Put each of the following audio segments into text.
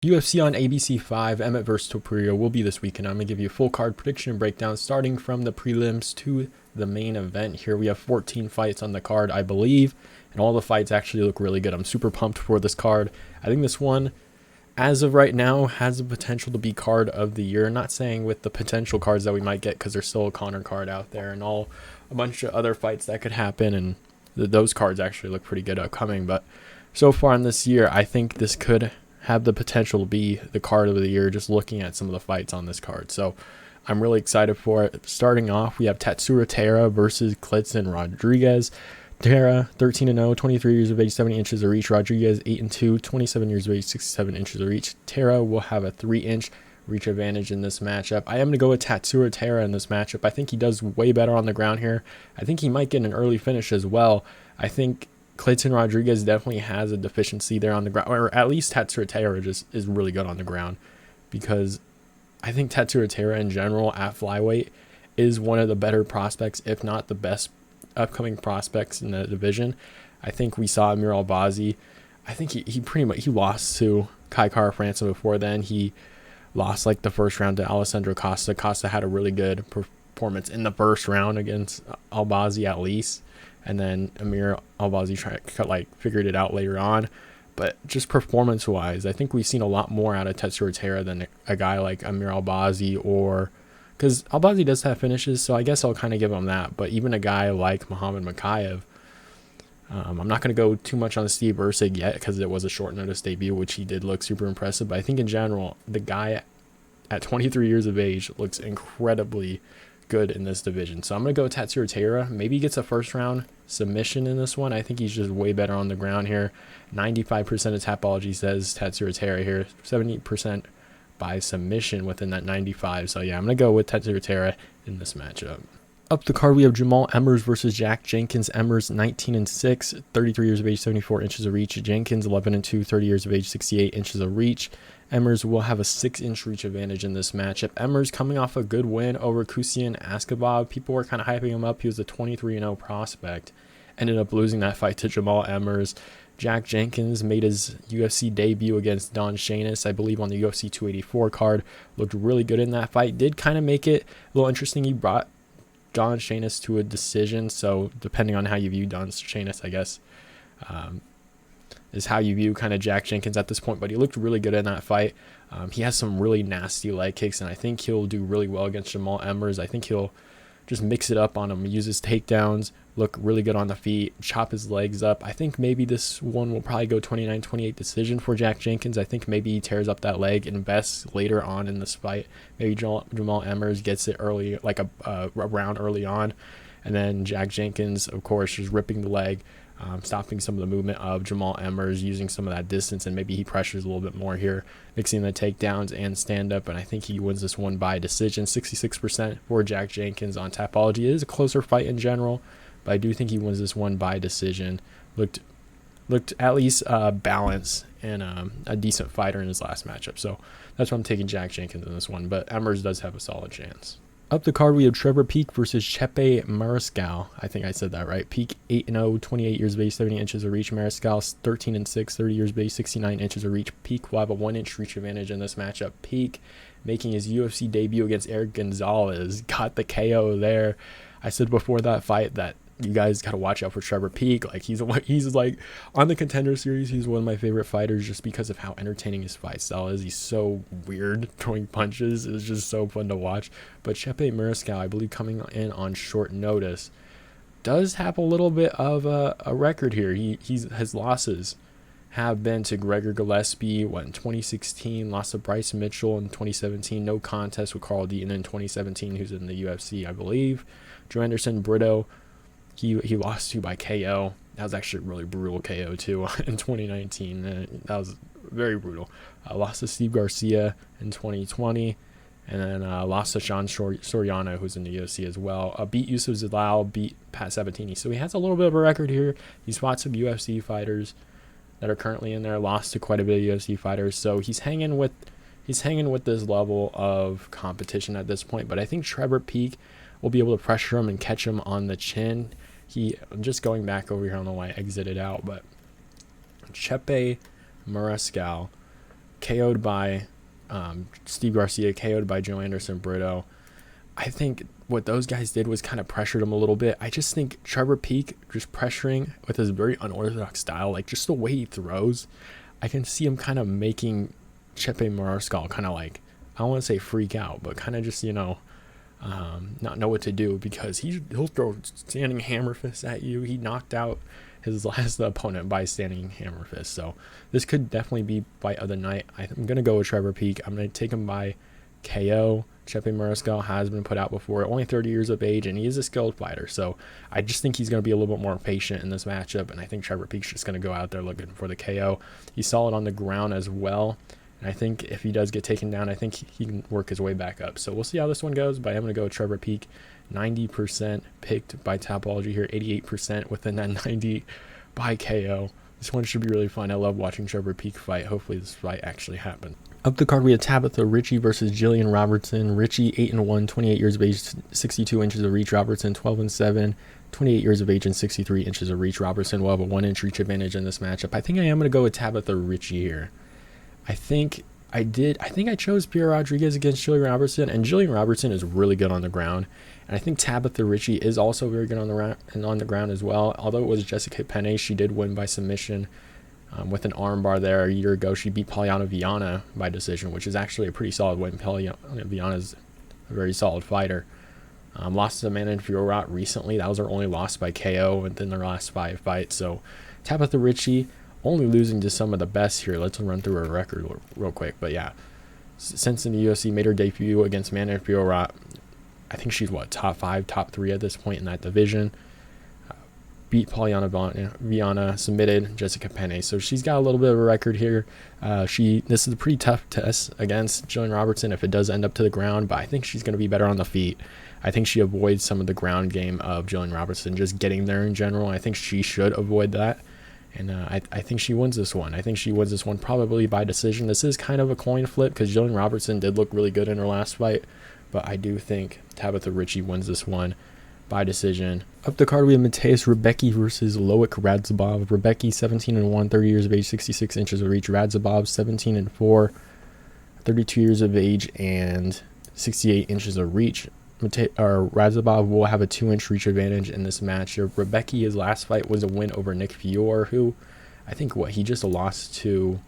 UFC on ABC 5, Emmett vs. Topuria will be this weekend. I'm going to give you a full card prediction and breakdown starting from the prelims to the main event. Here we have 14 fights on the card, I believe, and all the fights actually look really good. I'm super pumped for this card. I think this one, as of right now, has the potential to be card of the year. Not saying with the potential cards that we might get because there's still a Connor card out there and a bunch of other fights that could happen, and those cards actually look pretty good upcoming. But so far in this year, I think this could have the potential to be the card of the year just looking at some of the fights on this card. So I'm really excited for it. Starting off, we have Tatsuro Taira versus Kleydson Rodrigues. Taira, 13-0, 23 years of age, 70 inches of reach. Rodrigues, 8-2, 27 years of age, 67 inches of reach. Taira will have a 3-inch reach advantage in this matchup. I am going to go with Tatsuro Taira in this matchup. I think he does way better on the ground here. I think he might get an early finish as well. I think Kleydson Rodrigues definitely has a deficiency there on the ground, or at least Tatsuro Taira just is really good on the ground, because I think Tatsuro Taira in general at flyweight is one of the better prospects, if not the best upcoming prospects in the division. I think we saw Amir Albazi. I think he lost to Kai Kara France before then. He lost like the first round to Alessandro Costa. Costa had a really good performance in the first round against Albazi at least. And then Amir Albazi figured it out later on. But just performance-wise, I think we've seen a lot more out of Tatsuro Taira than a guy like Amir Albazi, or because Albazi does have finishes, so I guess I'll kind of give him that. But even a guy like Muhammad Mokaev, I'm not going to go too much on Steve Erceg yet because it was a short notice debut, which he did look super impressive. But I think in general, the guy at 23 years of age looks incredibly good in this division. So I'm going to go with Tatsuro Taira. Maybe he gets a first round submission in this one. I think he's just way better on the ground here. 95% of Tapology says Tatsuro Taira here. 70% by submission within that 95. So yeah, I'm going to go with Tatsuro Taira in this matchup. Up the card, we have Jamall Emmers versus Jack Jenkins. Emmers, 19-6, 33 years of age, 74 inches of reach. Jenkins, 11-2, 30 years of age, 68 inches of reach. Emmers will have a 6-inch reach advantage in this matchup. Emmers coming off a good win over Kusian Askabov. People were kind of hyping him up. He was a 23-0 prospect. Ended up losing that fight to Jamall Emmers. Jack Jenkins made his UFC debut against Don Shainis, I believe, on the UFC 284 card. Looked really good in that fight. Did kind of make it a little interesting. He brought Don Shainis to a decision, so depending on how you view Don Shainis, I guess, is how you view kind of Jack Jenkins at this point. But he looked really good in that fight. He has some really nasty leg kicks, and I think he'll do really well against Jamall Emmers. I think he'll just mix it up on him, use his takedowns, look really good on the feet, chop his legs up. I think maybe this one will probably go 29-28 decision for Jack Jenkins. I think maybe he tears up that leg, invests later on in this fight. Maybe Jamall Emmers gets it early, like a round early on, and then Jack Jenkins, of course, just ripping the leg, stopping some of the movement of Jamall Emmers, using some of that distance, and maybe he pressures a little bit more here, mixing the takedowns and stand-up, and I think he wins this one by decision. 66% for Jack Jenkins on Tapology. It is a closer fight in general, but I do think he wins this one by decision. Looked at least balanced and a decent fighter in his last matchup, so that's why I'm taking Jack Jenkins in this one, but Emmers does have a solid chance. Up the card, we have Trevor Peek versus Chepe Mariscal. I think I said that right. Peek, 8-0, 28 years of age, 70 inches of reach. Mariscal, 13-6, 30 years of age, 69 inches of reach. Peek will have a 1-inch reach advantage in this matchup. Peek making his UFC debut against Eric Gonzalez. Got the KO there. I said before that fight that you guys got to watch out for Trevor Peek. Like he's like on the Contender Series, he's one of my favorite fighters just because of how entertaining his fight style is. He's so weird throwing punches. It's just so fun to watch. But Chepe Mariscal, I believe, coming in on short notice, does have a little bit of a record here. His losses have been to Gregor Gillespie, in 2016, lost to Bryce Mitchell in 2017, no contest with Carl Deaton in 2017, who's in the UFC, I believe. Joe Anderson Brito, he lost to by KO. That was actually a really brutal KO too in 2019. That was very brutal. Lost to Steve Garcia in 2020, and then lost to Sean Soriano, who's in the UFC as well. Beat Yusuf Zalal, beat Pat Sabatini. So he has a little bit of a record here. He's fought some UFC fighters that are currently in there, lost to quite a bit of UFC fighters. So he's hanging with this level of competition at this point. But I think Trevor Peek will be able to pressure him and catch him on the chin. I'm just going back over here. I don't know why I exited out, but Chepe Mariscal KO'd by Steve Garcia, KO'd by Joe Anderson Brito. I think what those guys did was kind of pressured him a little bit. I just think Trevor Peek just pressuring with his very unorthodox style, like just the way he throws, I can see him kind of making Chepe Mariscal kind of like, I don't want to say freak out, but kind of just, not know what to do, because he'll throw standing hammer fists at you. He knocked out his last opponent by standing hammer fist. So this could definitely be fight of the night. I'm going to go with Trevor Peek. I'm going to take him by KO. Chepe Mariscal has been put out before, only 30 years of age, and he is a skilled fighter. So I just think he's going to be a little bit more patient in this matchup, and I think Trevor Peek's just going to go out there looking for the KO. He's solid on the ground as well, and I think if he does get taken down, I think he can work his way back up. So we'll see how this one goes, but I'm going to go with Trevor Peek. 90% picked by Tapology here, 88% within that 90 by KO. This one should be really fun. I love watching Trevor Peek fight. Hopefully this fight actually happens. Up the card, we have Tabatha Ricci versus Gillian Robertson. Ricci 8-1, 28 years of age, 62 inches of reach. Robertson 12-7, 28 years of age and 63 inches of reach. Robertson will have a 1-inch reach advantage in this matchup. I think I am going to go with Tabatha Ricci here. I think I chose Pierre Rodrigues against Gillian Robertson, and Gillian Robertson is really good on the ground. And I think Tabatha Ricci is also very good on the ground as well. Although it was Jessica Penne, she did win by submission with an armbar there a year ago. She beat Polyana Viana by decision, which is actually a pretty solid win. Polyana Viana is a very solid fighter. Lost to Amanda Fiorot recently. That was her only loss by KO within their last 5 fights. So Tabatha Ricci only losing to some of the best here. Let's run through her record real quick. But yeah, since in the UFC, made her debut against Amanda Fiorot. I think she's top 5, top 3 at this point in that division. Beat Polyana Viana, submitted Jessica Penne. So she's got a little bit of a record here. This is a pretty tough test against Gillian Robertson if it does end up to the ground, but I think she's going to be better on the feet. I think she avoids some of the ground game of Gillian Robertson, just getting there in general. I think she should avoid that. And I think she wins this one. I think she wins this one probably by decision. This is kind of a coin flip because Gillian Robertson did look really good in her last fight, but I do think Tabatha Ricci wins this one by decision. Up the card, we have Mateusz Rebecki versus Loik Radzhabov. Rebecki 17-1, 30 years of age, 66 inches of reach. Radzhabov 17-4, 32 years of age and 68 inches of reach. Radzhabov will have a 2-inch reach advantage in this match. Rebecki, his last fight was a win over Nick Fiore, who I think he just lost to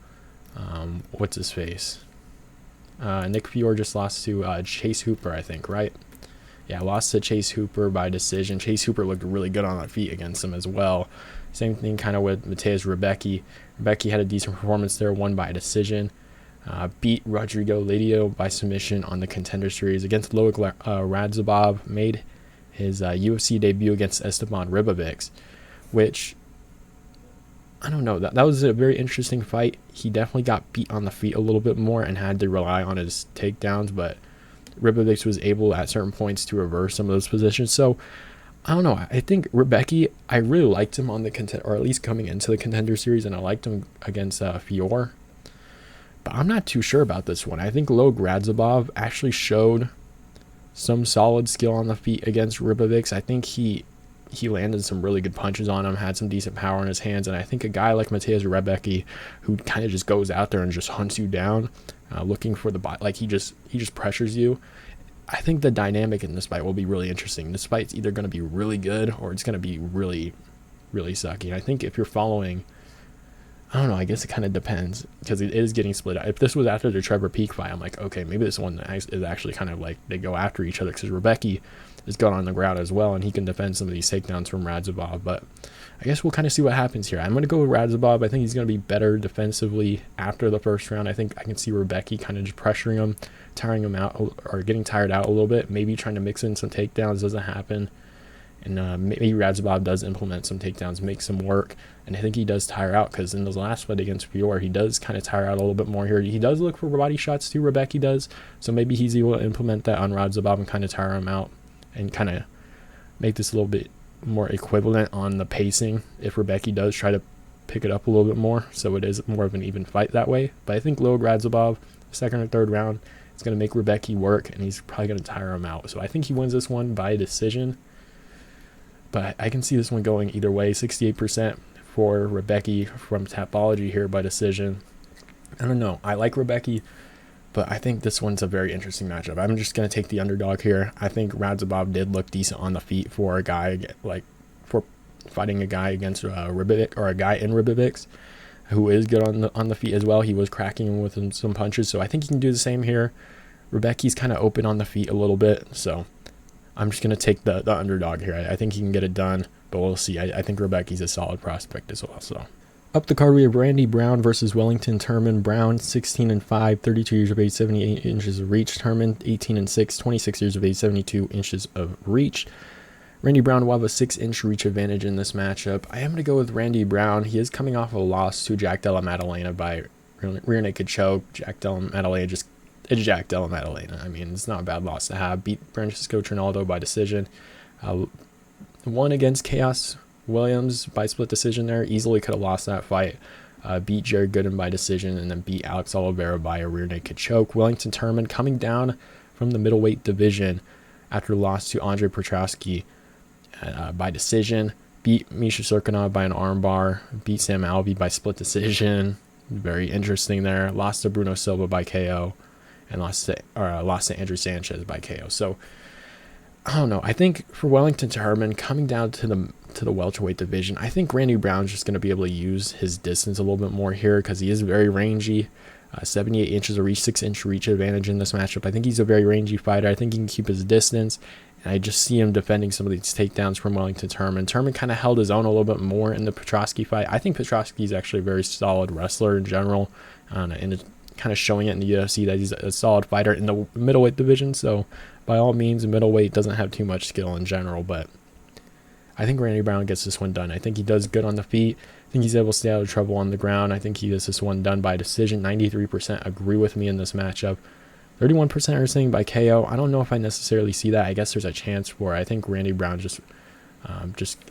what's his face? Nick Fiore just lost to Chase Hooper, I think, right? Yeah, lost to Chase Hooper by decision. Chase Hooper looked really good on the feet against him as well. Same thing kind of with Mateusz Rebecki. Rebecki had a decent performance there, won by decision. Beat Rodrigo Ladio by submission on the Contender Series against Loik Radzhabov. Made his UFC debut against Esteban Ribovics, which, I don't know, that was a very interesting fight. He definitely got beat on the feet a little bit more and had to rely on his takedowns, but Ribovics was able at certain points to reverse some of those positions. So I don't know. I think Rebecki, I really liked him on the contender, or at least coming into the Contender Series, and I liked him against Fiore. But I'm not too sure about this one. I think Loik Radzhabov actually showed some solid skill on the feet against Ribovics. I think he landed some really good punches on him, had some decent power in his hands, and I think a guy like Mateusz Rebecki, who kind of just goes out there and just hunts you down, looking for the body, like he just pressures you. I think the dynamic in this fight will be really interesting. This fight's either going to be really good or it's going to be really, really sucky. And I think if you're following, I don't know, I guess it kind of depends because it is getting split out. If this was after the Trevor Peek fight, I'm like, okay, maybe this one is actually kind of like they go after each other because Rebecki is good on the ground as well and he can defend some of these takedowns from Radzhabov. But I guess we'll kind of see what happens here. I'm going to go with Radzhabov. I think he's going to be better defensively after the first round. I think I can see Rebecki kind of just pressuring him, tiring him out, or getting tired out a little bit, maybe trying to mix in some takedowns. Doesn't happen. And maybe Radzhabov does implement some takedowns, make some work. And I think he does tire out because in the last fight against Fiore, he does kind of tire out a little bit more here. He does look for body shots too, Rebecki does. So maybe he's able to implement that on Radzhabov and kind of tire him out and kind of make this a little bit more equivalent on the pacing if Rebecki does try to pick it up a little bit more. So it is more of an even fight that way. But I think Loik Radzhabov, second or third round, is going to make Rebecki work and he's probably going to tire him out. So I think he wins this one by decision. But I can see this one going either way. 68% for Rebecki from Tapology here by decision. I don't know. I like Rebecki, but I think this one's a very interesting matchup. I'm just going to take the underdog here. I think Radzhabov did look decent on the feet for a guy, like, for fighting a guy against Ribovic, or a guy in Ribovic's, who is good on the feet as well. He was cracking him with some punches, so I think he can do the same here. Rebecki's kind of open on the feet a little bit, so I'm just going to take the underdog here. I think he can get it done, but we'll see. I think Rebecki's a solid prospect as well. So up the card, we have Randy Brown versus Wellington. Turman. Brown, 16-5, 32 years of age, 78 inches of reach. Turman, 18-6, 26 years of age, 72 inches of reach. Randy Brown will have a 6-inch reach advantage in this matchup. I am going to go with Randy Brown. He is coming off a loss to Jack Della Maddalena by rear naked choke. Jack Della Maddalena it's Jack Della Maddalena. I mean, it's not a bad loss to have. Beat Francisco Trinaldo by decision. Won against Chaos Williams by split decision there. Easily could have lost that fight. Beat Jared Gooden by decision, and then beat Alex Oliveira by a rear naked choke. Wellington Turman coming down from the middleweight division after loss to Andre Petrosky by decision. Beat Misha Serkinov by an armbar. Beat Sam Alvey by split decision. Very interesting there. Lost to Bruno Silva by KO. And lost to Andrew Sanchez by KO. So I don't know. I think for Wellington Turman coming down to the welterweight division, I think Randy Brown's just going to be able to use his distance a little bit more here, because he is very rangy. 78 inches of reach, 6-inch reach advantage in this matchup. I think he's a very rangy fighter. I think he can keep his distance, and I just see him defending some of these takedowns from Wellington Turman. Turman kind of held his own a little bit more in the Petrosky fight. I think Petrosky is actually a very solid wrestler in general, and kind of showing it in the UFC that he's a solid fighter in the middleweight division. So by all means, middleweight doesn't have too much skill in general, but I think Randy Brown gets this one done. I think he does good on the feet. I think he's able to stay out of trouble on the ground. I think he gets this one done by decision. 93% agree with me in this matchup. 31% are saying by KO. I don't know if I necessarily see that. I guess there's a chance for it. I think Randy Brown just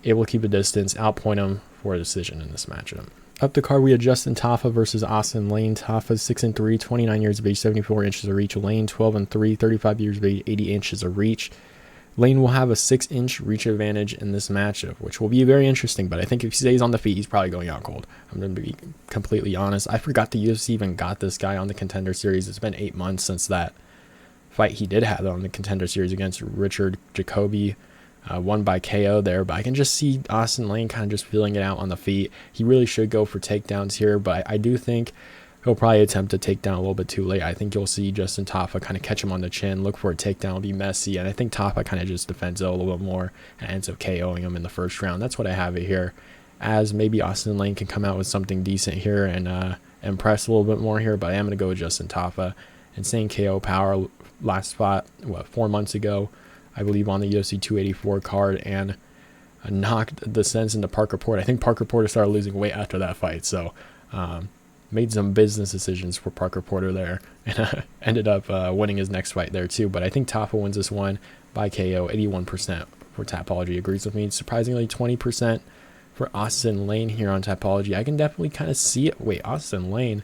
able to keep a distance, outpoint him for a decision in this matchup. Up the card, we have Justin Tafa versus Austen Lane. Tafa 6-3, 29 years of age, 74 inches of reach. Lane 12-3, 35 years of age, 80 inches of reach. Lane will have a 6-inch reach advantage in this matchup, which will be very interesting, but I think if he stays on the feet, he's probably going out cold. I'm going to be completely honest. I forgot the UFC even got this guy on the Contender Series. It's been 8 months since that fight he did have on the Contender Series against Richard Jacoby. Won by KO there, but I can just see Austen Lane kind of just feeling it out on the feet. He really should go for takedowns here, but I do think he'll probably attempt a takedown a little bit too late. I think you'll see Justin Tafa kind of catch him on the chin, look for a takedown, it'll be messy, and I think Tafa kind of just defends it a little bit more and ends up KOing him in the first round. That's what I have it here, as maybe Austen Lane can come out with something decent here and impress a little bit more here, but I am going to go with Justin Tafa. Insane KO power, last spot, 4 months ago, I believe, on the UFC 284 card, and knocked the sense into Parker Porter. I think Parker Porter started losing weight after that fight, so made some business decisions for Parker Porter there, and ended up winning his next fight there too. But I think Tafa wins this one by KO. 81% for Tapology agrees with me. Surprisingly, 20% for Austen Lane here on Tapology. I can definitely kind of see it. Wait, Austen Lane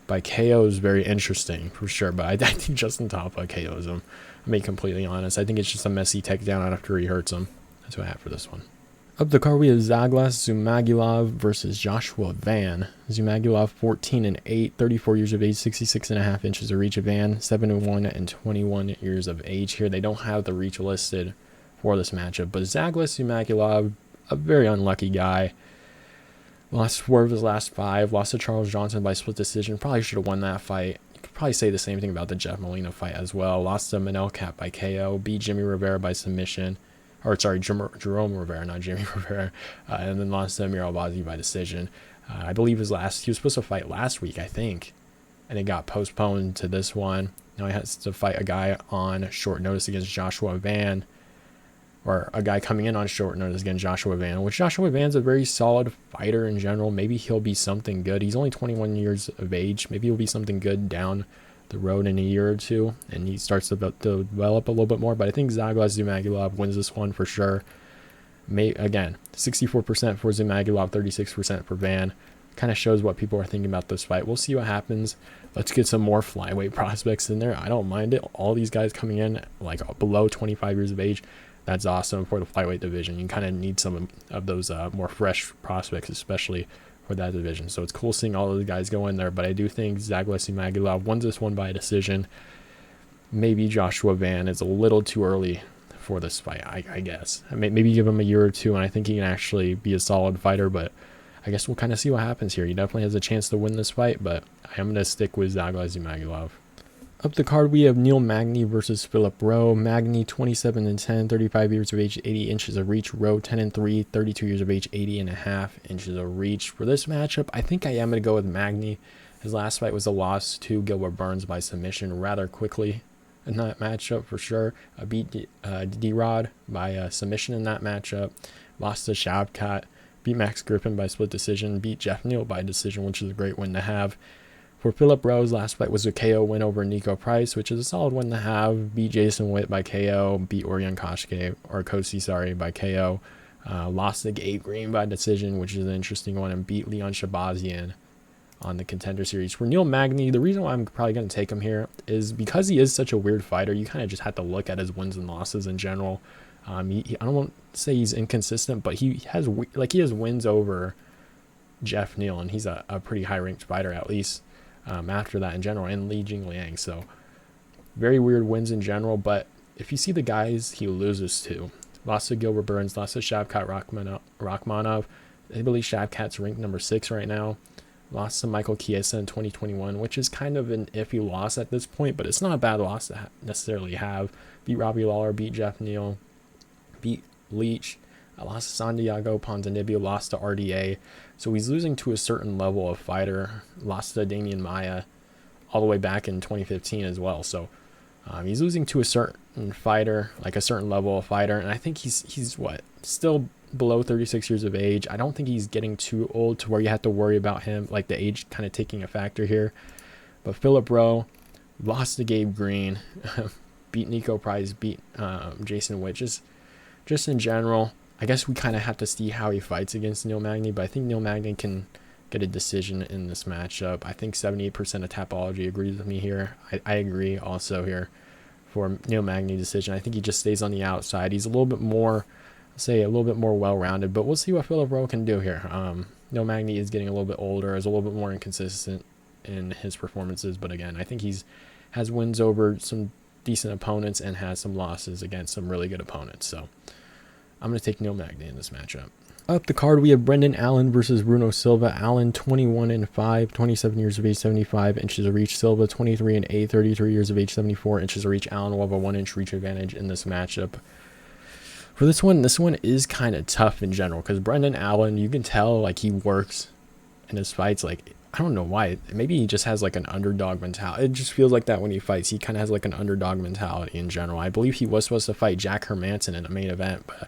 by KO is very interesting for sure, but I think Justin Tafa KOs him. I'm being completely honest. I think it's just a messy takedown after he hurts him. That's what I have for this one. Up the card, we have Zhalgas Zhumagulov versus Joshua Van. Zhumagulov 14-8, 34 years of age, 66.5 inches of reach. Of Van 7-1 and 21 years of age here. They don't have the reach listed for this matchup, but Zhalgas Zhumagulov, a very unlucky guy. Lost 4 of his last 5. Lost to Charles Johnson by split decision. Probably should have won that fight. You could probably say the same thing about the Jeff Molina fight as well. Lost to Manel Cap by KO. Beat Jimmy Rivera by submission. Or sorry, Jerome Rivera, not Jimmy Rivera. And then lost to Amir Albazi by decision. I believe he was supposed to fight last week, I think. And it got postponed to this one. Now he has to fight a guy on short notice against Joshua Van. Or a guy coming in on short notice against Joshua Van, which Joshua Van's a very solid fighter in general. Maybe he'll be something good. He's only 21 years of age. Maybe he'll be something good down the road in a year or two, and he starts to develop a little bit more. But I think Zhalgas Zhumagulov wins this one for sure. Again, 64% for Zhumagulov, 36% for Van. Kind of shows what people are thinking about this fight. We'll see what happens. Let's get some more flyweight prospects in there. I don't mind it. All these guys coming in like below 25 years of age. That's awesome for the flyweight division. You kind of need some of those more fresh prospects, especially for that division. So it's cool seeing all those guys go in there, but I do think Zhumagulov wins this one by a decision. Maybe Joshua Van is a little too early for this fight, I guess. Maybe give him a year or two, and I think he can actually be a solid fighter, but I guess we'll kind of see what happens here. He definitely has a chance to win this fight, but I am going to stick with Zhumagulov. Up the card, we have Neil Magny versus Philip Rowe. Magny, 27-10, 35 years of age, 80 inches of reach. Rowe, 10-3, 32 years of age, 80.5 inches of reach. For this matchup, I think I am going to go with Magny. His last fight was a loss to Gilbert Burns by submission rather quickly in that matchup for sure. Beat D-Rod by submission in that matchup. Lost to Shavkat. Beat Max Griffin by split decision. Beat Jeff Neal by decision, which is a great win to have. For Philip Rowe's last fight was a KO win over Nico Price, which is a solid win to have. Beat Jason Witt by KO. Beat Orion Kosi by KO. Lost to Gabe Green by decision, which is an interesting one, and beat Leon Shabazian on the Contender Series. For Neil Magny, the reason why I'm probably going to take him here is because he is such a weird fighter. You kind of just have to look at his wins and losses in general. I don't want to say he's inconsistent, but he has wins over Jeff Neal, and he's a pretty high-ranked fighter at least. After that in general, and Li Jingliang. So very weird wins in general, but if you see the guys he loses to, lost to Gilbert Burns, lost to Shavkat Rakhmonov. I believe Shavkat's ranked number 6 right now. Lost to Michael Chiesa in 2021, which is kind of an iffy loss at this point, but it's not a bad loss to necessarily have. Beat Robbie Lawler, beat Jeff Neal, beat Leach. I lost to Santiago Ponzinibbio, lost to RDA. So he's losing to a certain level of fighter. Lost to Damian Maia all the way back in 2015 as well. So he's losing to a certain fighter, like a certain level of fighter. And I think he's still below 36 years of age. I don't think he's getting too old to where you have to worry about him, like the age kind of taking a factor here. But Philip Rowe lost to Gabe Green, beat Nico Price, beat Jason Witt. Just in general, I guess we kind of have to see how he fights against Neil Magny, but I think Neil Magny can get a decision in this matchup. I think 78% of Tapology agrees with me here. I agree also here for Neil Magny decision. I think he just stays on the outside. He's a little bit more well-rounded, but we'll see what Philip Rowe can do here. Neil Magny is getting a little bit older, is a little bit more inconsistent in his performances, but again, I think has wins over some decent opponents and has some losses against some really good opponents. So I'm going to take Neil Magny in this matchup. Up the card, we have Brendan Allen versus Bruno Silva. Allen, 21-5, 27 years of age, 75 inches of reach. Silva, 23-8, 33 years of age, 74 inches of reach. Allen will have a 1-inch reach advantage in this matchup. For this one is kind of tough in general because Brendan Allen, you can tell like he works in his fights. Like, I don't know why. Maybe he just has like an underdog mentality. It just feels like that when he fights. He kind of has like an underdog mentality in general. I believe he was supposed to fight Jack Hermanson in a main event, but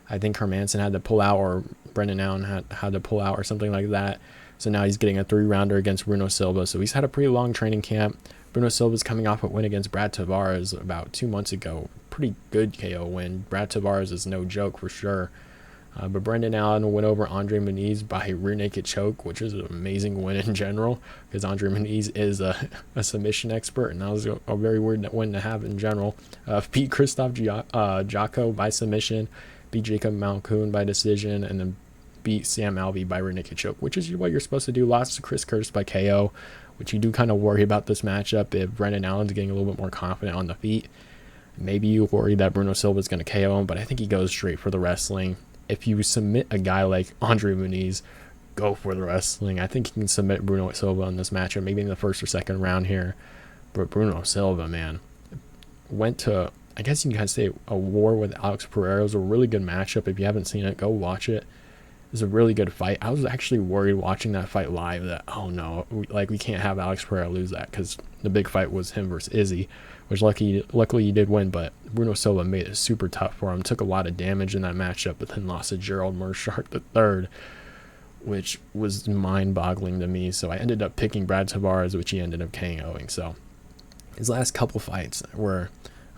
I think Hermanson had to pull out, or Brendan Allen had to pull out or something like that. So now he's getting a 3-rounder against Bruno Silva. So he's had a pretty long training camp. Bruno Silva's coming off a win against Brad Tavares about 2 months ago. Pretty good KO win. Brad Tavares is no joke for sure. But Brendan Allen went over Andre Muniz by rear naked choke, which is an amazing win in general because Andre Muniz is a submission expert, and that was a very weird win to have in general. Beat Christoph Jocko by submission. Beat Jacob Malkoon by decision, and then beat Sam Alvey by rear naked choke, which is what you're supposed to do. Lost to Chris Curtis by KO, which you do kind of worry about this matchup if Brendan Allen's getting a little bit more confident on the feet. Maybe you worry that Bruno Silva is going to KO him, but I think he goes straight for the wrestling. If you submit a guy like Andre Muniz, go for the wrestling. I think you can submit Bruno Silva in this matchup, maybe in the first or second round here. But Bruno Silva, man, went to, I guess you can kind of say, a war with Alex Pereira. It was a really good matchup. If you haven't seen it, go watch it. It was a really good fight. I was actually worried watching that fight live that, oh no, we can't have Alex Pereira lose that because the big fight was him versus Izzy, which luckily he did win, but Bruno Silva made it super tough for him. Took a lot of damage in that matchup, but then lost to Gerald Mearshart III, which was mind-boggling to me. So I ended up picking Brad Tavares, which he ended up KOing. So his last couple fights were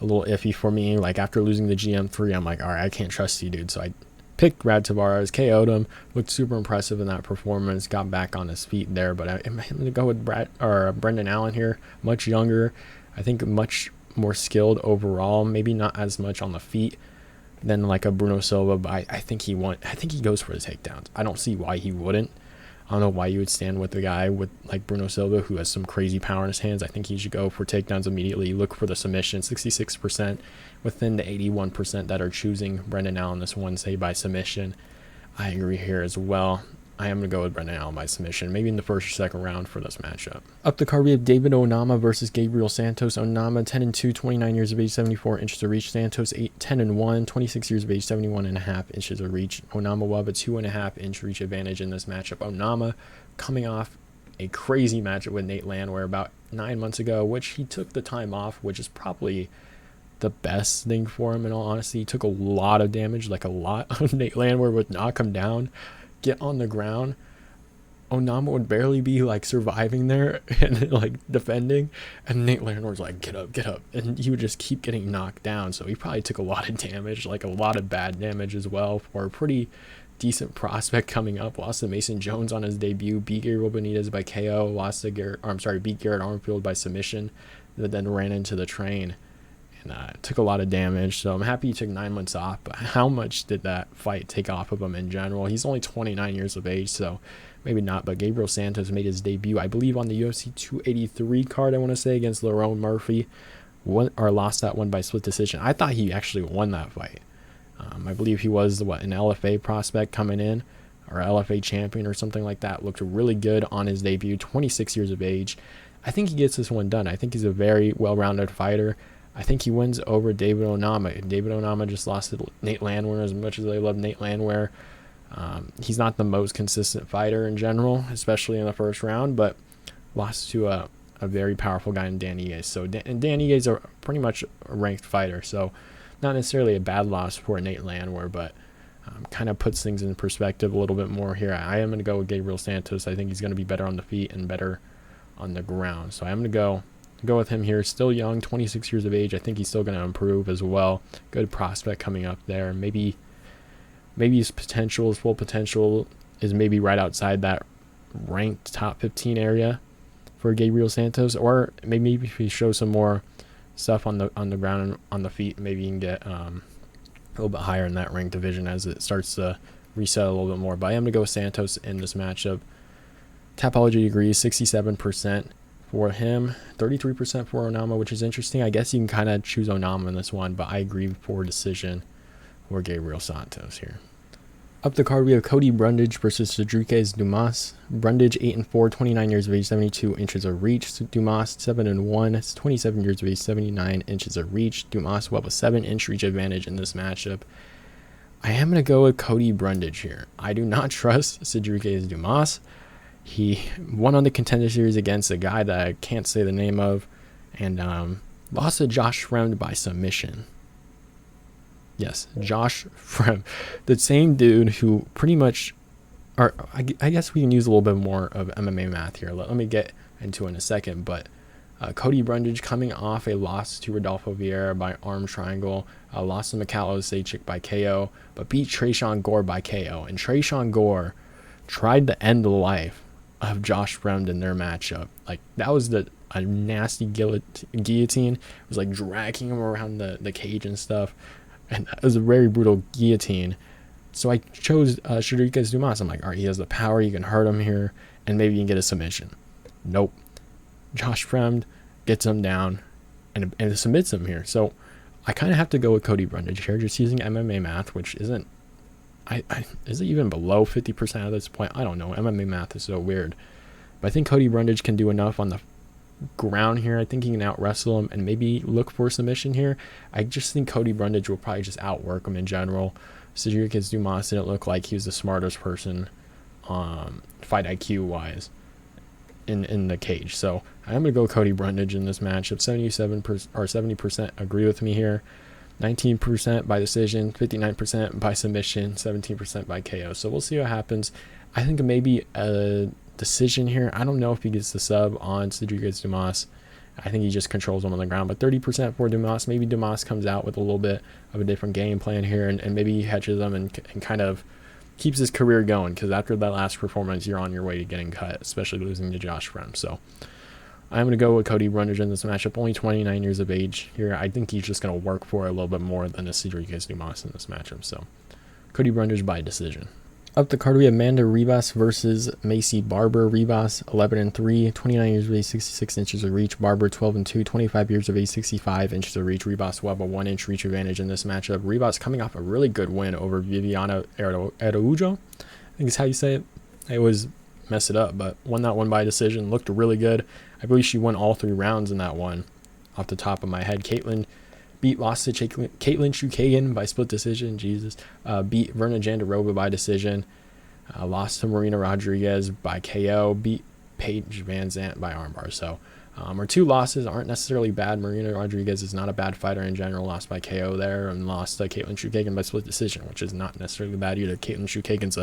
a little iffy for me. Like after losing the GM3, I'm like, all right, I can't trust you, dude. So I picked Brad Tavares, KO'd him, looked super impressive in that performance, got back on his feet there. But I'm going to go with Brendan Allen here, much younger. I think much more skilled overall, maybe not as much on the feet than like a Bruno Silva, but I think he goes for the takedowns. I don't see why he wouldn't. I don't know why you would stand with a guy with like Bruno Silva, who has some crazy power in his hands. I think he should go for takedowns immediately. Look for the submission. 66% within the 81% that are choosing Brendan Allen this Wednesday by submission. I agree here as well. I am going to go with Brendan Allen by submission, maybe in the first or second round for this matchup. Up the card, we have David Onama versus Gabriel Santos. Onama, 10-2, 29 years of age, 74 inches of reach. Santos, 10-1, 26 years of age, 71.5 inches of reach. Onama will have a 2.5 inch reach advantage in this matchup. Onama coming off a crazy matchup with Nate Landwehr about 9 months ago, which he took the time off, which is probably the best thing for him in all honesty. He took a lot of damage, like a lot. Nate Landwehr would knock him down, get on the ground. Onama would barely be like surviving there and like defending, and Nate Landwehr was like, get up, and he would just keep getting knocked down. So he probably took a lot of damage, like a lot of bad damage as well, for a pretty decent prospect coming up. Lost to Mason Jones on his debut, beat Gabriel Benitez by KO, beat Garrett Armfield by submission, then ran into the train and took a lot of damage. So I'm happy he took 9 months off, but how much did that fight take off of him in general? He's only 29 years of age, so maybe not. But Gabriel Santos made his debut, I believe, on the UFC 283 card, I want to say, against Lerone Murphy. Lost that one by split decision. I thought he actually won that fight. I believe he was an LFA prospect coming in, or LFA champion or something like that. Looked really good on his debut, 26 years of age. I think he gets this one done. I think he's a very well-rounded fighter. I think he wins over David Onama. David Onama just lost to Nate Landwehr. As much as I love Nate Landwehr, he's not the most consistent fighter in general, especially in the first round, but lost to a very powerful guy in Dan Ige. So Dan Ige is pretty much a ranked fighter, so not necessarily a bad loss for Nate Landwehr, but kind of puts things in perspective a little bit more here. I am going to go with Gabriel Santos. I think he's going to be better on the feet and better on the ground. So I'm going to go with him here. Still young, 26 years of age. I think he's still going to improve as well. Good prospect coming up there. Maybe his full potential is maybe right outside that ranked top 15 area for Gabriel Santos, or maybe if he shows some more stuff on the ground and on the feet, maybe you can get a little bit higher in that ranked division as it starts to reset a little bit more. But I am going to go with Santos in this matchup. Tapology agrees, 67% for him, 33% for Onama, which is interesting. I guess you can kind of choose Onama in this one, but I agree for decision for Gabriel Santos here. Up the card, we have Cody Brundage versus Rodrigues Dumas. Brundage, 8-4, 29 years of age, 72 inches of reach. Dumas, 7-1, 27 years of age, 79 inches of reach. Dumas will have a 7-inch reach advantage in this matchup. I am going to go with Cody Brundage here. I do not trust Rodrigues Dumas. He won on the Contender Series against a guy that I can't say the name of, and lost to Josh Fremd by submission. Yes, Josh Fremd, the same dude who pretty much, or I guess we can use a little bit more of MMA math here. Let me get into it in a second, but Cody Brundage coming off a loss to Rodolfo Vieira by arm triangle, lost to Mikhail Oseichik by KO, but beat Tresean Gore by KO. And Tresean Gore tried to end the life of Josh Fremd in their matchup. Like, that was a nasty guillotine. It was like dragging him around the cage and stuff. And it was a very brutal guillotine. So I chose Rodrigues Dumas. I'm like, all right, he has the power. You can hurt him here, and maybe you can get a submission. Nope. Josh Fremd gets him down and submits him here. So I kind of have to go with Cody Brundage here, just using MMA math, which isn't, is it even below 50% at this point? I don't know. MMA math is so weird. But I think Cody Brundage can do enough on the ground here. I think he can out wrestle him and maybe look for a submission here. I just think Cody Brundage will probably just outwork him in general. Rodrigues Dumas didn't look like he was the smartest person fight IQ wise in the cage. So I'm gonna go Cody Brundage in this matchup. 70% agree with me here. 19% by decision, 59% by submission, 17% by KO. So we'll see what happens. I think maybe a decision here. I don't know if he gets the sub on Rodrigues Dumas. I think he just controls him on the ground, but 30% for Dumas. Maybe Dumas comes out with a little bit of a different game plan here, and maybe he hedges them and kind of keeps his career going, because after that last performance, you're on your way to getting cut, especially losing to Josh Fremd. So I'm going to go with Cody Brundage in this matchup. Only 29 years of age here. I think he's just going to work for it a little bit more than a Rodrigues Dumas in this matchup. So Cody Brundage by decision. Up the card, we have Amanda Ribas versus Macy Barber. Ribas, 11-3, 29 years of age, 66 inches of reach. Barber, 12-2, 25 years of age, 65 inches of reach. Ribas will have a 1-inch reach advantage in this matchup. Ribas coming off a really good win over Viviana Araujo. I think is how you say it. I always mess it up, but won that one by decision. Looked really good. I believe she won all 3 rounds in that one off the top of my head. Lost to Caitlin Shukagan by split decision. Jesus. Beat Verna Jandarova by decision. Lost to Marina Rodrigues by KO. Beat Paige Van Zandt by armbar. So our 2 losses aren't necessarily bad. Marina Rodrigues is not a bad fighter in general. Lost by KO there, and lost to Caitlin Shukagan by split decision, which is not necessarily bad either. Caitlin Shukagan's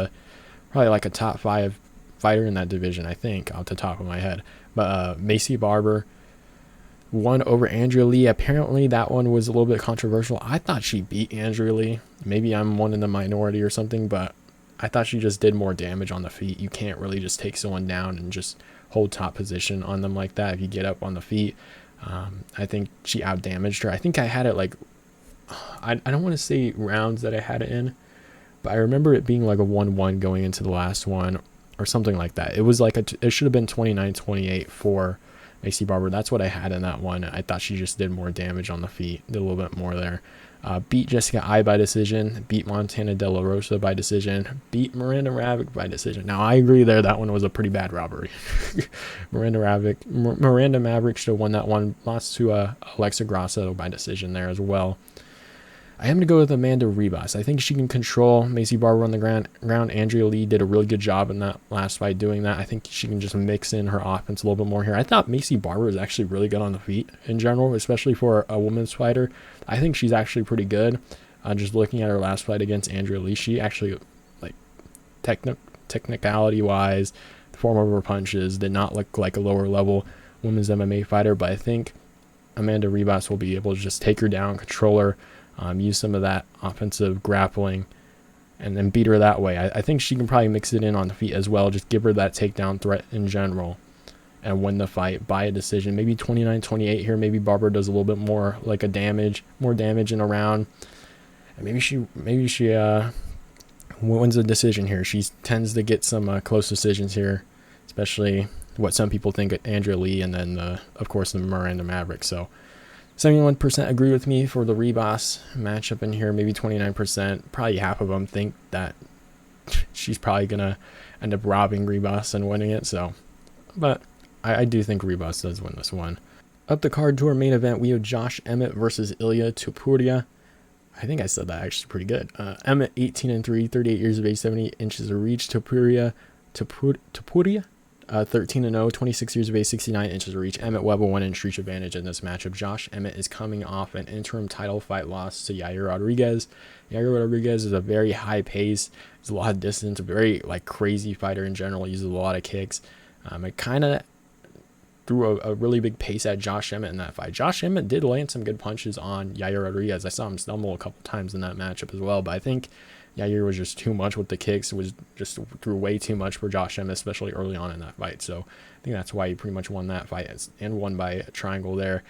probably like a top 5 fighter in that division, I think, off the top of my head. But Macy Barber won over Andrea Lee. Apparently that one was a little bit controversial. I thought she beat Andrea Lee. Maybe I'm one in the minority or something, but I thought she just did more damage on the feet. You can't really just take someone down and just hold top position on them like that if you get up on the feet. I think she outdamaged her. I think I had it like, I don't want to say rounds that I had it in, but I remember it being like a 1-1 going into the last one or something like that. It was like it should have been 29-28 for Macy Barber. That's what I had in that one. I thought she just did more damage on the feet, did a little bit more there. Beat Jessica I by decision, beat Montana De La Rosa by decision, beat Miranda Maverick by decision. Now, I agree there, that one was a pretty bad robbery. Miranda Maverick should have won that one. Lost to Alexa Grasso by decision there as well. I am going to go with Amanda Ribas. I think she can control Macy Barber on the ground. Andrea Lee did a really good job in that last fight doing that. I think she can just mix in her offense a little bit more here. I thought Macy Barber was actually really good on the feet in general, especially for a women's fighter. I think she's actually pretty good. Just looking at her last fight against Andrea Lee, she actually, like, technicality-wise, the form of her punches did not look like a lower-level women's MMA fighter, but I think Amanda Ribas will be able to just take her down, control her, use some of that offensive grappling, and then beat her that way. I think she can probably mix it in on the feet as well, just give her that takedown threat in general, and win the fight by a decision. Maybe 29-28 here. Maybe Barber does a little bit more, like more damage in a round, and maybe she wins a decision here. She tends to get some close decisions here, especially what some people think of Andrea Lee, and then of course the Miranda Maverick. So 71% agree with me for the Ribas matchup in here. Maybe 29%. Probably half of them think that she's probably going to end up robbing Ribas and winning it. So, but I do think Ribas does win this one. Up the card to our main event, we have Josh Emmett versus Ilia Topuria. I think I said that actually pretty good. Emmett, 18-3, 38 years of age, 70 inches of reach. Topuria, 13-0, 26 years of age, 69 inches of reach. Emmett will have a 1-inch reach advantage in this matchup. Josh Emmett is coming off an interim title fight loss to Yair Rodrigues. Yair Rodrigues is a very high pace. There's a lot of distance. A very crazy fighter in general. Uses a lot of kicks. It kind of threw a really big pace at Josh Emmett in that fight. Josh Emmett did land some good punches on Yair Rodrigues. I saw him stumble a couple times in that matchup as well, but I think Yair was just too much with the kicks. It was just threw way too much for Josh Emmett, especially early on in that fight. So I think that's why he pretty much won that fight and won by a triangle there.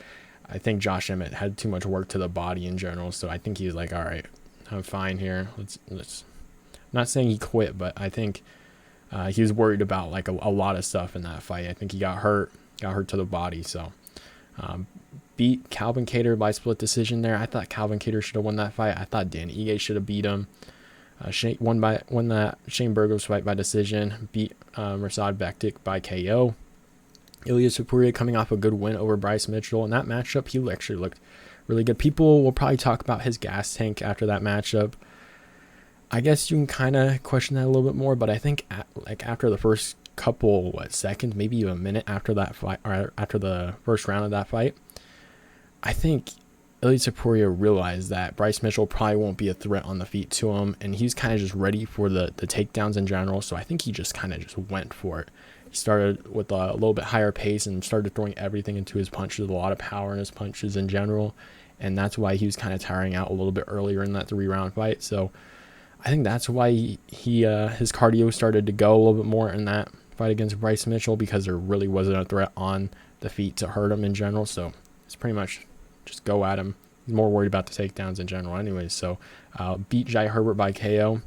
I think Josh Emmett had too much work to the body in general, so I think he was like, all right, I'm fine here. Let's. I'm not saying he quit, but I think he was worried about a lot of stuff in that fight. I think he got hurt to the body. So beat Calvin Kattar by split decision there. I thought Calvin Kattar should have won that fight. I thought Dan Ige should have beat him. Won that Shane Burgos fight by decision. Beat Mirsad Bektik by KO. Ilia Topuria coming off a good win over Bryce Mitchell. In that matchup, he actually looked really good. People will probably talk about his gas tank after that matchup. I guess you can kind of question that a little bit more, but I think after the first couple seconds, maybe even a minute after that fight, or after the first round of that fight, I think Ilia Topuria realized that Bryce Mitchell probably won't be a threat on the feet to him, and he's kind of just ready for the takedowns in general. So I think he just kind of just went for it. He started with a little bit higher pace and started throwing everything into his punches, a lot of power in his punches in general, and that's why he was kind of tiring out a little bit earlier in that 3-round fight. So I think that's why he his cardio started to go a little bit more in that fight against Bryce Mitchell, because there really wasn't a threat on the feet to hurt him in general. So it's pretty much just go at him. He's more worried about the takedowns in general anyways. So beat Jai Herbert by KO.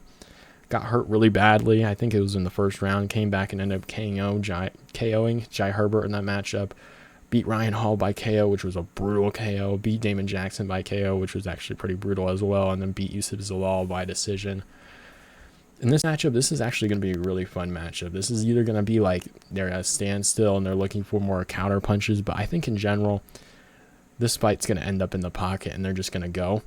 got hurt really badly. I think it was in the first round. Came back and ended up KOing Jai Herbert in that matchup. Beat Ryan Hall by KO, which was a brutal KO. Beat Damon Jackson by KO, which was actually pretty brutal as well. And then beat Yusuf Zalal by decision. In this matchup, this is actually going to be a really fun matchup. This is either going to be like they're at a standstill and they're looking for more counter punches. But I think in general, this fight's going to end up in the pocket and they're just going to go.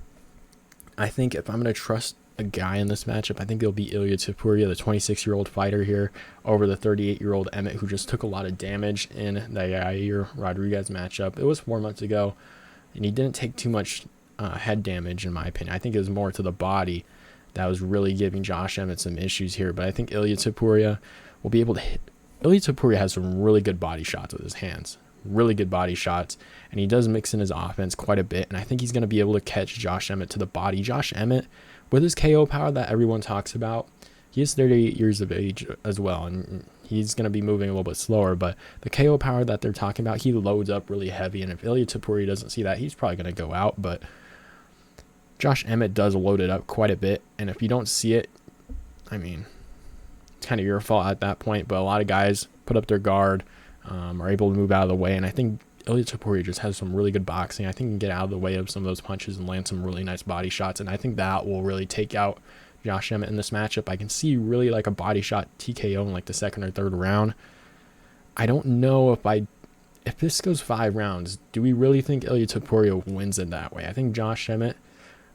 I think if I'm going to trust a guy in this matchup, I think it'll be Ilia Topuria, the 26-year-old fighter here, over the 38-year-old Emmett, who just took a lot of damage in the Yair Rodrigues matchup. It was 4 months ago, and he didn't take too much head damage, in my opinion. I think it was more to the body that was really giving Josh Emmett some issues here. But I think Ilia Topuria will be able to hit. Ilia Topuria has some really good body shots with his hands. Really good body shots, and he does mix in his offense quite a bit, and I think he's going to be able to catch Josh Emmett to the body. Josh Emmett, with his KO power that everyone talks about, he is 38 years of age as well, and he's going to be moving a little bit slower, but the KO power that they're talking about, he loads up really heavy, and if Ilia Topuria doesn't see that, he's probably going to go out. But Josh Emmett does load it up quite a bit, and if you don't see it, I mean, it's kind of your fault at that point, but a lot of guys put up their guard, are able to move out of the way, and I think Ilia Topuria just has some really good boxing. I think he can get out of the way of some of those punches and land some really nice body shots, and I think that will really take out Josh Emmett in this matchup. I can see really like a body shot TKO in like the second or third round. I don't know if this goes 5 rounds, do we really think Ilia Topuria wins it that way? I think Josh Emmett,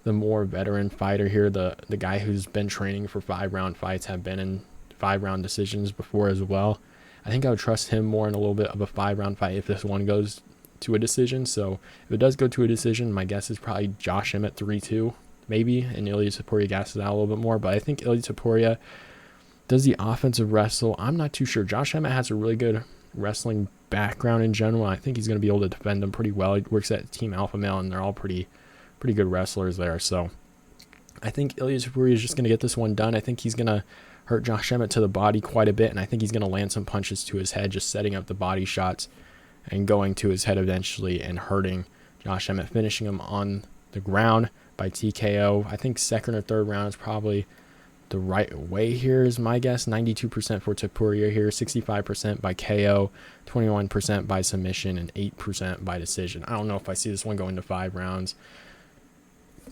the more veteran fighter here, the guy who's been training for 5-round fights, have been in 5-round decisions before as well. I think I would trust him more in a little bit of a 5-round fight if this one goes to a decision. So if it does go to a decision, my guess is probably Josh Emmett 3-2 maybe, and Ilia Topuria gasses out a little bit more. But I think Ilia Topuria does the offensive wrestle. I'm not too sure. Josh Emmett has a really good wrestling background in general. I think he's going to be able to defend them pretty well. He works at Team Alpha Male, and they're all pretty good wrestlers there. So I think Ilia Topuria is just going to get this one done. I think he's going to hurt Josh Emmett to the body quite a bit, and I think he's going to land some punches to his head, just setting up the body shots and going to his head eventually and hurting Josh Emmett, finishing him on the ground by TKO. I think second or third round is probably the right way here is my guess. 92% for Topuria here, 65% by KO, 21% by submission, and 8% by decision. I don't know if I see this one going to 5 rounds.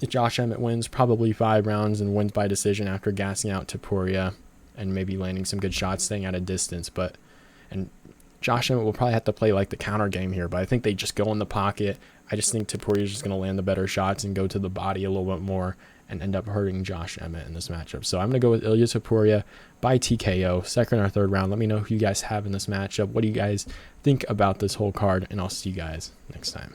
If Josh Emmett wins, probably 5 rounds and wins by decision after gassing out Topuria and maybe landing some good shots, staying at a distance. And Josh Emmett will probably have to play like the counter game here, but I think they just go in the pocket. I just think Topuria is just going to land the better shots and go to the body a little bit more and end up hurting Josh Emmett in this matchup. So I'm going to go with Ilia Topuria by TKO, second or third round. Let me know who you guys have in this matchup. What do you guys think about this whole card? And I'll see you guys next time.